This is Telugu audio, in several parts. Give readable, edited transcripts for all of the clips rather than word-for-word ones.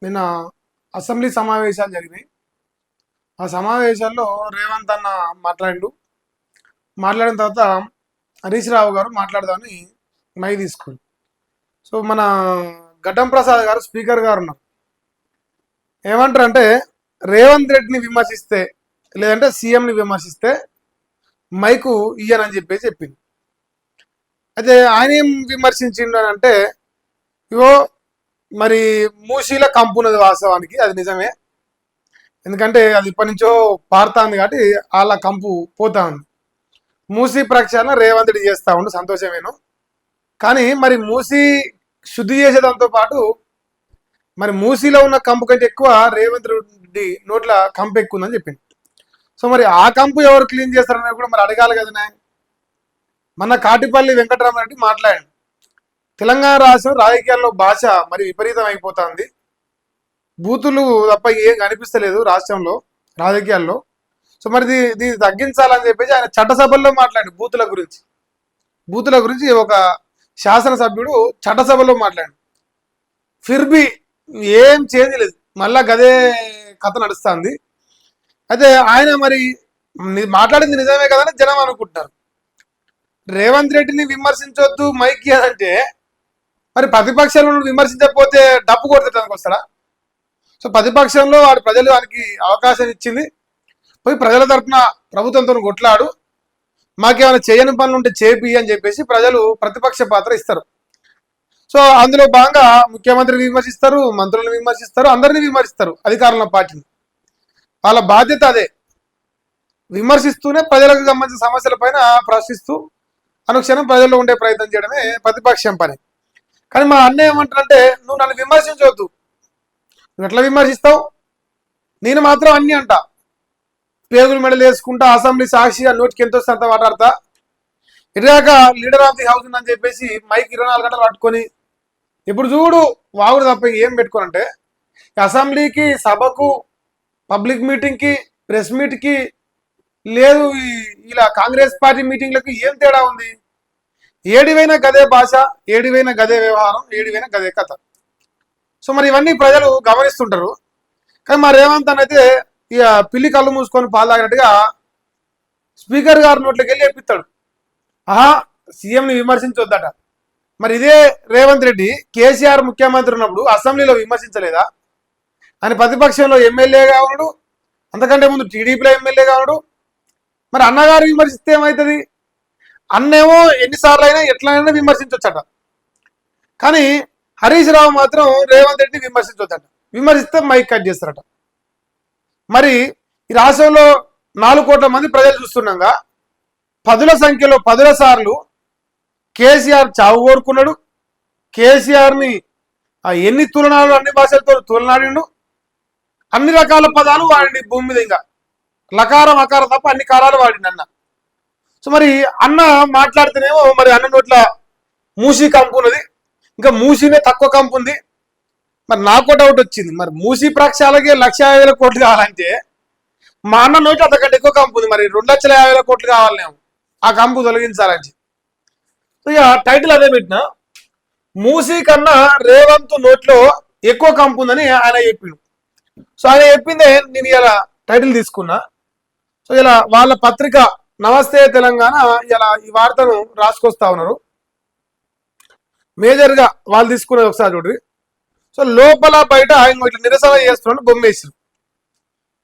నిన్న అసెంబ్లీ సమావేశాలు జరిగినాయి. ఆ సమావేశాల్లో రేవంత్ అన్న మాట్లాడిండు. మాట్లాడిన తర్వాత హరీష్ రావు గారు మాట్లాడదామని మై తీసుకుంది. సో మన గడ్డం ప్రసాద్ గారు స్పీకర్ గారు ఉన్నారు. ఏమంటారు అంటే రేవంత్ రెడ్డిని విమర్శిస్తే లేదంటే సీఎంని విమర్శిస్తే మైకు ఇయ్యనని చెప్పేసి చెప్పింది. అయితే ఆయన ఏం విమర్శించిండు అని అంటే ఇగో మరి మూసీల కంపు ఉన్నది, వాస్తవానికి అది నిజమే. ఎందుకంటే అది ఇప్పటి నుంచో పారుతుంది కాబట్టి వాళ్ళ కంపు పోతా ఉంది. మూసీ ప్రక్షాళన రేవంత్ రెడ్డి చేస్తా ఉండు, సంతోషమేను. కానీ మరి మూసీ శుద్ధి చేసేదాంతో పాటు మరి మూసీలో ఉన్న కంపు కంటే ఎక్కువ రేవంత్ రెడ్డి నోట్ల కంపు ఎక్కువ ఉందని చెప్పింది. సో మరి ఆ కంపు ఎవరు క్లీన్ చేస్తారని కూడా మరి అడగాలి కదా. మన కాటిపల్లి వెంకటరామరెడ్డి మాట్లాడాడు. తెలంగాణ రాష్ట్రం రాజకీయాల్లో భాష మరి విపరీతం అయిపోతుంది, బూతులు తప్ప ఏం కనిపిస్తలేదు రాష్ట్రంలో రాజకీయాల్లో. సో మరి దీన్ని తగ్గించాలని చెప్పేసి ఆయన చట్టసభల్లో మాట్లాడి బూతుల గురించి ఒక శాసనసభ్యుడు చట్టసభలో మాట్లాడు. ఫిర్బి ఏం చేయలేదు, మళ్ళా గదే కథ నడుస్తుంది. అయితే ఆయన మరి మాట్లాడింది నిజమే కదని జనం అనుకుంటున్నారు. రేవంత్ రెడ్డిని విమర్శించొద్దు మైకి అంటే మరి ప్రతిపక్షాలను విమర్శించకపోతే డప్పు కొడతానికి వస్తాడా? సో ప్రతిపక్షంలో వాడు ప్రజలు వారికి అవకాశం ఇచ్చింది, పోయి ప్రజల తరఫున ప్రభుత్వంతో కొట్లాడు, మాకేమైనా చేయని పనులు ఉంటే చేపి అని చెప్పేసి ప్రజలు ప్రతిపక్ష పాత్ర ఇస్తారు. సో అందులో భాగంగా ముఖ్యమంత్రిని విమర్శిస్తారు, మంత్రులను విమర్శిస్తారు, అందరినీ విమర్శిస్తారు, అధికారుల పార్టీని. వాళ్ళ బాధ్యత అదే, విమర్శిస్తూనే ప్రజలకు సంబంధించిన సమస్యల పైన ప్రశ్నిస్తూ అనుక్షణం ప్రజల్లో ఉండే ప్రయత్నం చేయడమే ప్రతిపక్షం పని. కానీ మా అన్న ఏమంటారంటే నువ్వు నన్ను విమర్శించవద్దు, నువ్వు ఎట్లా విమర్శిస్తావు, నేను మాత్రం అన్ని అంట, పేగులు మెడలు వేసుకుంటా అసెంబ్లీ సాక్షిగా నోటికి ఎంత వస్తే అంత మాట్లాడతా, ఇలాక లీడర్ ఆఫ్ ది హౌస్ అని చెప్పేసి మైక్ 24 గంటలు పట్టుకొని ఇప్పుడు చూడు వాగుడు తప్ప ఏం పెట్టుకోనంటే అసెంబ్లీకి, సభకు, పబ్లిక్ మీటింగ్కి, ప్రెస్ మీట్కి లేదు, ఇలా కాంగ్రెస్ పార్టీ మీటింగ్లకు ఏం తేడా ఉంది? ఏడివైనా గదే భాష, ఏడివైనా గదే వ్యవహారం, ఏడివైనా గదే కథ. సో మరి ఇవన్నీ ప్రజలు గమనిస్తుంటారు. కానీ మా రేవంత్ అయితే ఇక పిల్లి కళ్ళు మూసుకొని పాలు తాగినట్టుగా స్పీకర్ గారి నోట్లోకి వెళ్ళి చెప్పిస్తాడు, ఆహా సీఎంని విమర్శించొద్దట. మరి ఇదే రేవంత్ రెడ్డి కేసీఆర్ ముఖ్యమంత్రి ఉన్నప్పుడు అసెంబ్లీలో విమర్శించలేదా? ఆయన ప్రతిపక్షంలో ఎమ్మెల్యేగా ఉన్నాడు, అంతకంటే ముందు టీడీపీలో ఎమ్మెల్యేగా ఉన్నాడు. మరి అన్నగారు విమర్శిస్తే ఏమవుతుంది? అన్నేమో ఎన్నిసార్లు అయినా ఎట్లయినా విమర్శించవచ్చట, కానీ హరీష్ రావు మాత్రం రేవంత్ రెడ్డిని విమర్శించవద్దట, విమర్శిస్తే మైక్ కట్ చేస్తారట. మరి ఈ రాష్ట్రంలో 4 కోట్ల మంది ప్రజలు చూస్తున్నాగా పదుల సంఖ్యలో 10 సార్లు కేసీఆర్ చావు కోరుకున్నాడు, కేసీఆర్ని ఎన్ని తులనాలు అన్ని భాషలతో తులనాడిండు, అన్ని రకాల పదాలు వాడింది భూమి మీద, ఇంకా లకారం అకారం తప్ప అన్ని కాలాలు వాడింది అన్న. సో మరి అన్న మాట్లాడితేనేమో మరి అన్న నోట్ల మూసీ కంపు ఉన్నది, ఇంకా మూసీనే తక్కువ కంపు ఉంది. మరి నాకు డౌట్ వచ్చింది, మరి మూసీ ప్రక్షాళనకి 1,50,000 కోట్లు కావాలంటే మా అన్న నోటి అంతకంటే ఎక్కువ కంపు ఉంది, మరి 2,50,000 కోట్లు కావాలేమో ఆ కంపు తొలగించాలని. సో ఇక టైటిల్ అదే పెట్టిన, మూసీ కన్నా రేవంత్ నోట్లో ఎక్కువ కంపు ఉందని ఆయన చెప్పిండు. సో ఆయన చెప్పిందే నేను ఇలా టైటిల్ తీసుకున్నా. సో ఇలా వాళ్ళ పత్రిక నమస్తే తెలంగాణ ఇలా ఈ వార్తను రాసుకొస్తా ఉన్నారు. మేజర్గా వాళ్ళు తీసుకున్నది ఒకసారి చూడ్రి. సో లోపల బయట ఇట్లా నిరసన చేస్తున్నాడు, బొమ్మేసారు.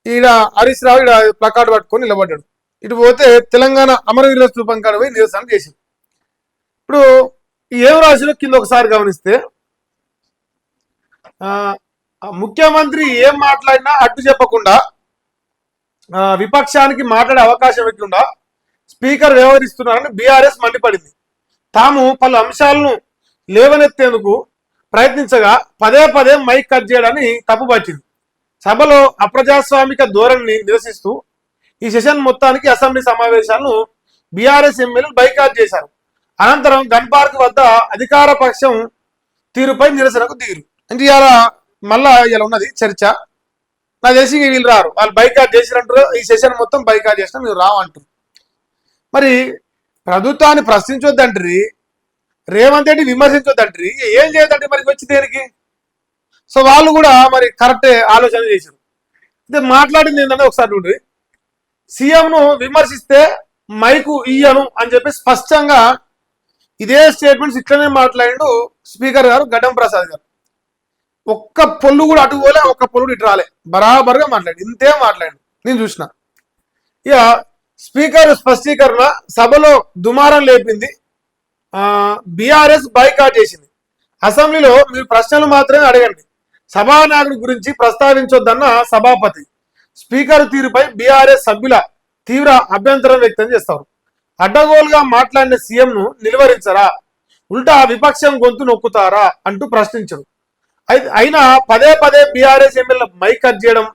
ఈడ హరీష్ రావు ఈడ ప్లకార్డు పట్టుకొని నిలబడ్డాడు. ఇటు పోతే తెలంగాణ అమరవీరుల స్థూపం కాడ పోయి నిరసన చేసింది. ఇప్పుడు ఏం రాసిలో కింద ఒకసారి గమనిస్తే ముఖ్యమంత్రి ఏం మాట్లాడినా అడ్డు చెప్పకుండా విపక్షానికి మాట్లాడే అవకాశం ఇవ్వకుండా స్పీకర్ వ్యవహరిస్తున్నారని బీఆర్ఎస్ మండిపడింది. తాము పలు అంశాలను లేవనెత్తేందుకు ప్రయత్నించగా పదే పదే మైక్ కట్ చేయడాన్ని తప్పుపట్టింది. సభలో అప్రజాస్వామిక ధోరణిని నిరసిస్తూ ఈ సెషన్ మొత్తానికి అసెంబ్లీ సమావేశాలను బీఆర్ఎస్ ఎమ్మెల్యేలు బైకాట్ చేశారు. అనంతరం గన్ పార్క్ వద్ద అధికార పక్షం తీరుపై నిరసనకు దిగురు. అంటే ఇలా మళ్ళా ఇలా ఉన్నది చర్చ. నాకు తెలిసి వీళ్ళు రారు, వాళ్ళు బైకాట్ చేసినట్టు ఈ సెషన్ మొత్తం బైకాట్ చేసినా మీరు రావంటారు. మరి ప్రభుత్వాన్ని ప్రశ్నించొద్దంటారు, రేవంత్ రెడ్డి విమర్శించొద్దంటారు, ఏం చేయొద్దంటే మరి వచ్చి దేనికి? సో వాళ్ళు కూడా మరి కరెక్టే ఆలోచన చేశారు. అయితే మాట్లాడింది ఏంటంటే ఒకసారి చూడండి. సీఎంను విమర్శిస్తే మైకు ఇయ్యను అని చెప్పి స్పష్టంగా ఇదే స్టేట్మెంట్స్ ఇట్లనే మాట్లాడిండు స్పీకర్ గారు గడ్డం ప్రసాద్ గారు. ఒక్క పొల్లు కూడా అటు పోలే, ఒక్క పొల్లు ఇటు రాలే, బరాబర్గా మాట్లాడి ఇంతే మాట్లాడి నేను చూసిన. ఇక స్పీకర్ స్పష్టీకరణ సభలో దుమారం లేపింది. బీఆర్ఎస్ బైకాట్ చేసింది. అసెంబ్లీలో మీరు ప్రశ్నలు మాత్రమే అడగండి, సభానాయకుడి గురించి ప్రస్తావించొద్దన్న సభాపతి. స్పీకర్ తీరుపై బీఆర్ఎస్ సభ్యుల తీవ్ర అభ్యంతరం వ్యక్తం చేస్తారు. అడ్డగోలుగా మాట్లాడిన సీఎంను నిలువరించరా, ఉల్టా విపక్షం గొంతు నొక్కుతారా అంటూ ప్రశ్నించరు. అయినా పదే పదే బీఆర్ఎస్ ఎమ్మెల్యే మైక్ కట్ చేయడం,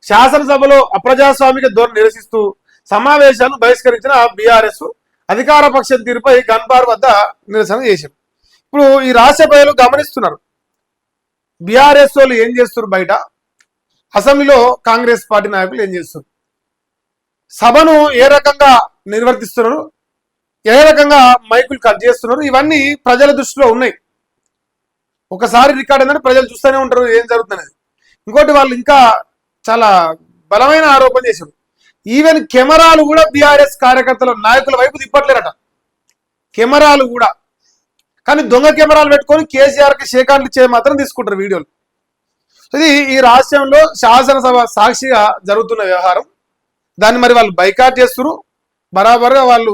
శాసనసభలో అప్రజాస్వామిక ధోరణి నిరసిస్తూ సమావేశాలను బహిష్కరించిన బీఆర్ఎస్ అధికార పక్షం తీరుపై గన్బార్ వద్ద నిరసన చేశారు. ఇప్పుడు ఈ రాష్ట్ర ప్రజలు గమనిస్తున్నారు బీఆర్ఎస్ వాళ్ళు ఏం చేస్తున్నారు, బయట అసెంబ్లీలో కాంగ్రెస్ పార్టీ నాయకులు ఏం చేస్తున్నారు, సభను ఏ రకంగా నిర్వర్తిస్తున్నారు, ఏ రకంగా మైకులు కట్ చేస్తున్నారు, ఇవన్నీ ప్రజల దృష్టిలో ఉన్నాయి. ఒకసారి రికార్డ్ ఏంటంటే ప్రజలు చూస్తూనే ఉంటారు ఏం జరుగుతున్నది. ఇంకోటి వాళ్ళు ఇంకా చాలా బలమైన ఆరోపణ చేశారు. ఈవెన్ కెమెరాలు కూడా బీఆర్ఎస్ కార్యకర్తల నాయకుల వైపు తిప్పట్లేరట, కెమెరాలు కూడా. కానీ దొంగ కెమెరాలు పెట్టుకొని కేసీఆర్కి షేకాండ్లు ఇచ్చే మాత్రం తీసుకుంటారు వీడియోలు. ఇది ఈ రాష్ట్రంలో శాసనసభ సాక్షిగా జరుగుతున్న వ్యవహారం. దాన్ని మరి వాళ్ళు బైకాట్ చేస్తున్నారు, బరాబర్గా వాళ్ళు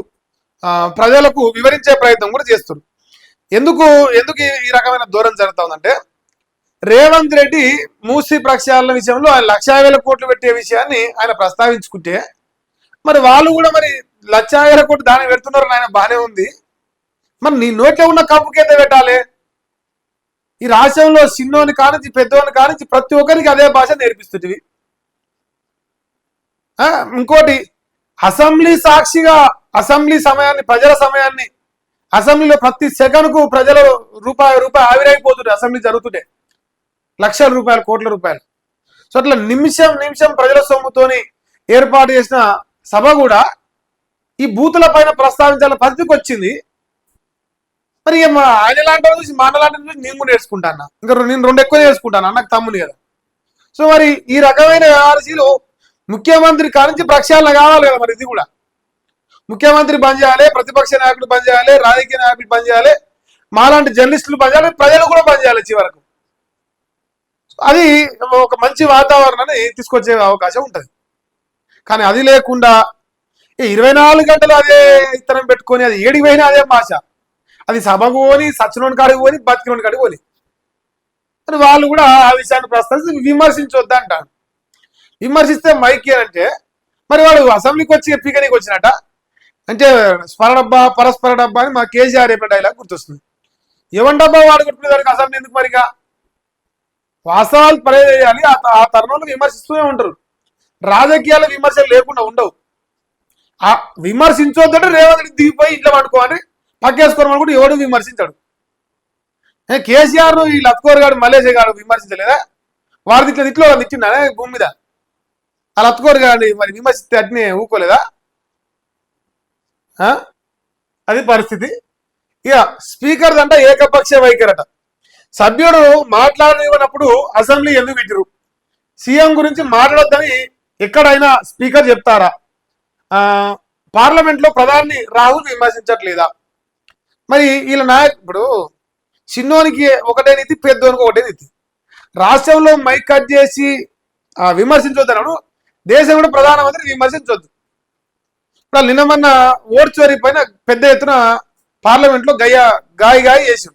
ప్రజలకు వివరించే ప్రయత్నం కూడా చేస్తున్నారు. ఎందుకు ఈ రకమైన దూరం జరుగుతూ ఉందంటే, రేవంత్ రెడ్డి మూసీ ప్రక్షాళన విషయంలో ఆయన 1,50,000 కోట్లు పెట్టే విషయాన్ని ఆయన ప్రస్తావించుకుంటే, మరి వాళ్ళు కూడా మరి 1,50,000 కోట్లు దాన్ని పెడుతున్నారు, ఆయన బాగానే ఉంది, మరి నీ నోట్లో ఉన్న కప్పుకైతే పెట్టాలి. ఈ రాష్ట్రంలో చిన్నోని కానించి పెద్దోని కానించి ప్రతి ఒక్కరికి అదే భాష నేర్పిస్తుంది. ఇంకోటి, అసెంబ్లీ సాక్షిగా అసెంబ్లీ సమయాన్ని, ప్రజల సమయాన్ని, అసెంబ్లీలో ప్రతి సెకండ్కు ప్రజలు రూపాయి ఆవిరైపోతుండే అసెంబ్లీ జరుగుతుండే, లక్షల రూపాయలు, కోట్ల రూపాయలు. సో అట్లా నిమిషం ప్రజల సొమ్ముతోని ఏర్పాటు చేసిన సభ కూడా ఈ బూతుల పైన ప్రస్తావించాల పరిస్థితికి వచ్చింది. మరి ఆయన లాంటి చూసి మా లాంటి చూసి నేను కూడా నేర్చుకుంటాను, ఇంకా నేను 2 ఎక్కువ నేర్చుకుంటాను, నాకు తమ్ముని కదా. సో మరి ఈ రకమైన వ్యవహారాలు ముఖ్యమంత్రి కానించి ప్రక్షాళన కావాలి కదా. మరి ఇది కూడా ముఖ్యమంత్రి బంద్ చేయాలి, ప్రతిపక్ష నాయకులు బంద్ చేయాలి, రాజకీయ నాయకులు బంద్ చేయాలి, మాలాంటి జర్నలిస్టులు బంద్ చేయాలి, ప్రజలు కూడా బంద్ చేయాలి చివరకు. అది ఒక మంచి వాతావరణాన్ని తీసుకొచ్చే అవకాశం ఉంటుంది. కానీ అది లేకుండా 24 గంటలు అదే ఇత్తనం పెట్టుకొని అది ఏడికి పోయినా అదే భాష, అది సభకు పోని, సచ్చినోని కాడికి పోని, బతికినోని కాడికి పోని. అని వాళ్ళు కూడా ఆ విషయాన్ని ప్రస్తావించి విమర్శించొద్దు అంటారు. విమర్శిస్తే మైక్ అంటే మరి వాడు అసెంబ్లీకి వచ్చి పీకనీకి వచ్చినట్ట అంటే స్మరణబ్బా పరస్పర డబ్బా అని మా కేసీఆర్ చెప్పిన డైలాగ్ గుర్తొస్తుంది. ఎవరి డబ్బా వాడు కొట్టుకునే దానికి అసెంబ్లీ ఎందుకు? మరిగా వాస్తవాలు పనిచేయాలి. ఆ తరుణంలో విమర్శిస్తూనే ఉంటారు. రాజకీయాల విమర్శలు లేకుండా ఉండవు. ఆ విమర్శించొద్దంటే రేవంత్ రెడ్డి దిగిపోయి ఇంట్లో పట్టుకోవాలి, పక్కేసుకోవడం కూడా ఎవడు విమర్శించాడు. కేసీఆర్ ఈ లత్కోర్ గారు, మలేషియా గారు విమర్శించలేదా? వాడి ఇట్లా తిట్టిండా భూమి మీద? ఆ లత్కోర్ గారిని మరి విమర్శిస్తే అట్నే ఊకోలేదా? అది పరిస్థితి. ఇక స్పీకర్ అంట ఏకపక్ష వైఖరట. సభ్యుడు మాట్లాడనివ్వనప్పుడు అసెంబ్లీ ఎందుకు పెట్టిరు? సీఎం గురించి మాట్లాడొద్దని ఎక్కడైనా స్పీకర్ చెప్తారా? పార్లమెంట్లో ప్రధాని రాహుల్ విమర్శించట్లేదా? మరి వీళ్ళ నాయకు ఇప్పుడు చిన్నోనికి ఒకటే నీతి, పెద్దోనికి ఒకటే నీతి. రాష్ట్రంలో మైక్ కట్ చేసి విమర్శించొద్దన్నాడు, దేశం కూడా ప్రధానమంత్రి విమర్శించొద్దు. ఇప్పుడు నిన్న మొన్న ఓటు చోరీ పైన పెద్ద ఎత్తున పార్లమెంట్లో గాయి చేసారు.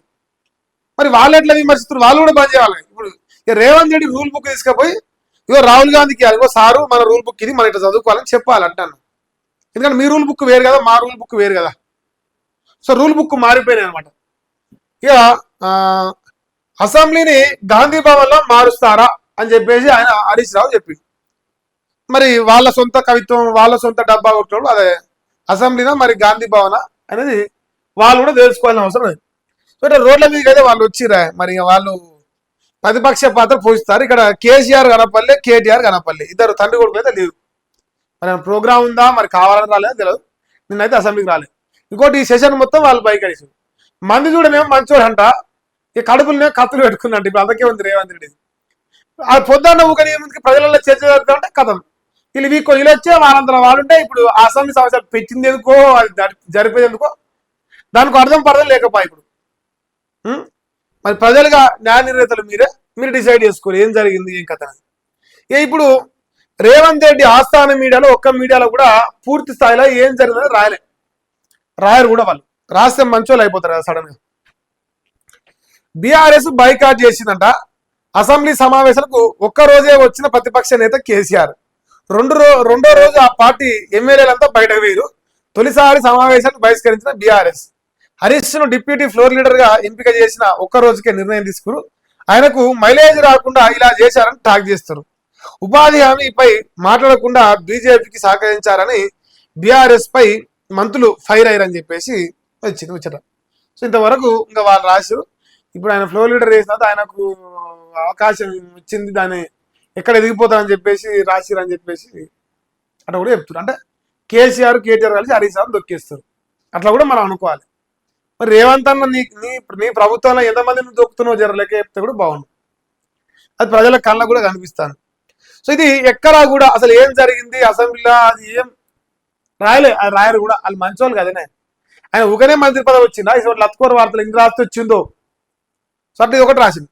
మరి వాళ్ళు ఎట్లా విమర్శిస్తున్నారు? వాళ్ళు కూడా బంద్ చేయాలి. ఇప్పుడు రేవంత్ రెడ్డి రూల్ బుక్ తీసుకుపోయి ఇగో రాహుల్ గాంధీకి ఇగో సారు మన రూల్ బుక్ ఇది, మన ఇట్లా చదువుకోవాలని చెప్పాలి అంటాను. ఎందుకంటే మీ రూల్ బుక్ వేరు కదా, మా రూల్ బుక్ వేరు కదా. సో రూల్ బుక్ మారిపోయినాయి అనమాట. ఇక అసెంబ్లీని గాంధీ భవన్లో మారుస్తారా అని చెప్పేసి ఆయన హరీష్ రావు చెప్పింది. మరి వాళ్ళ సొంత కవిత్వం, వాళ్ళ సొంత డబ్బా కొట్టినప్పుడు అదే అసెంబ్లీనా మరి గాంధీ భవన అనేది వాళ్ళు కూడా తెలుసుకోవాల్సిన అవసరం లేదు. సో రోడ్ల మీదకి అయితే వాళ్ళు వచ్చిరా, మరి వాళ్ళు ప్రతిపక్ష పాత్ర పోషిస్తారు. ఇక్కడ కేసీఆర్ కనపల్లి, కేటీఆర్ కనపల్లి, ఇద్దరు తండ్రి కొడుకు అయితే లేరు. మరి ప్రోగ్రామ్ ఉందా, మరి కావాలని రాలేదో తెలియదు. నిన్నైతే అసెంబ్లీకి రాలేదు. ఇంకోటి ఈ సెషన్ మొత్తం వాళ్ళు బైకడిసారు. మంది చూడనేమో మంచోడు అంట, ఈ కడుపులనే కత్తులు పెట్టుకున్నట్టు. ఇప్పుడు అందుకే ఉంది రేవంత్ రెడ్డి. ఆ పొద్దున్న ఊకని ఏముంది ప్రజలలో చర్చ జరుగుతుంటే కథం వీళ్ళు వీళ్ళు వచ్చే వాళ్ళంతా వాళ్ళుంటే ఇప్పుడు అసెంబ్లీ సమస్యలు పెట్టింది ఎందుకో అది జరిపేది ఎందుకో దానికి అర్థం పడడం లేకపోయి ఇప్పుడు మరి ప్రజలుగా న్యాయ నిర్ణేతలు మీరు డిసైడ్ చేసుకోరు ఏం జరిగింది ఏం కథ ఇప్పుడు రేవంత్ రెడ్డి ఆస్థాన మీడియాలో ఒక్క మీడియాలో కూడా పూర్తి స్థాయిలో ఏం జరిగిందని రాయరు కూడా వాళ్ళు రాస్తే మంచోళ్ళు అయిపోతారు కదా సడన్ గా బీఆర్ఎస్ బైకాట్ చేసిందంట అసెంబ్లీ సమావేశాలకు ఒక్క రోజే వచ్చిన ప్రతిపక్ష నేత కేసీఆర్ రెండో రోజు ఆ పార్టీ ఎమ్మెల్యేలంతా బయటకు వేయరు తొలిసారి సమావేశాన్ని బహిష్కరించిన బీఆర్ఎస్ హరీష్ ను డిప్యూటీ ఫ్లోర్ లీడర్ గా ఎంపిక చేసిన ఒక్క రోజుకే నిర్ణయం తీసుకురు ఆయనకు మైలేజ్ రాకుండా ఇలా చేశారని టాక్ చేస్తారు ఉపాధి హామీపై మాట్లాడకుండా బీజేపీకి సహకరించారని బీఆర్ఎస్ పై మంత్రులు ఫైర్ అయ్యారని చెప్పేసి వచ్చింది ముచ్చట. సో ఇంతవరకు ఇంకా వాళ్ళు రాశారు. ఇప్పుడు ఆయన ఫ్లోర్ లీడర్ చేసిన తర్వాత ఆయనకు అవకాశం ఇచ్చింది, దాన్ని ఎక్కడ ఎదిగిపోతారని చెప్పేసి రాసిరని చెప్పేసి అట్లా కూడా చెప్తారు. అంటే కేసీఆర్ కేటీఆర్ కలిసి హరీష్ రావు దొక్కేస్తారు. అట్లా కూడా మనం అనుకోవాలి. మరి రేవంత్ అన్న నీ ప్రభుత్వంలో ఎంతమందిని దొక్కుతున్నావు జర లెక్క చెప్తే కూడా బాగుండు. అది ప్రజల కళ్ళకు కూడా కనిపిస్తాను. సో ఇది ఎక్కడా కూడా అసలు ఏం జరిగింది అసెంబ్లీలో అది ఏం రాయరు కూడా. వాళ్ళు మంచోళ్ళు కదనే. ఆయన ఊకనే మంత్రి పదవి వచ్చిందా ఇసోటి లత్కోర వార్తలు ఇంక రాస్తే వచ్చిందో సో అట్లా ఇది ఒకటి రాసింది.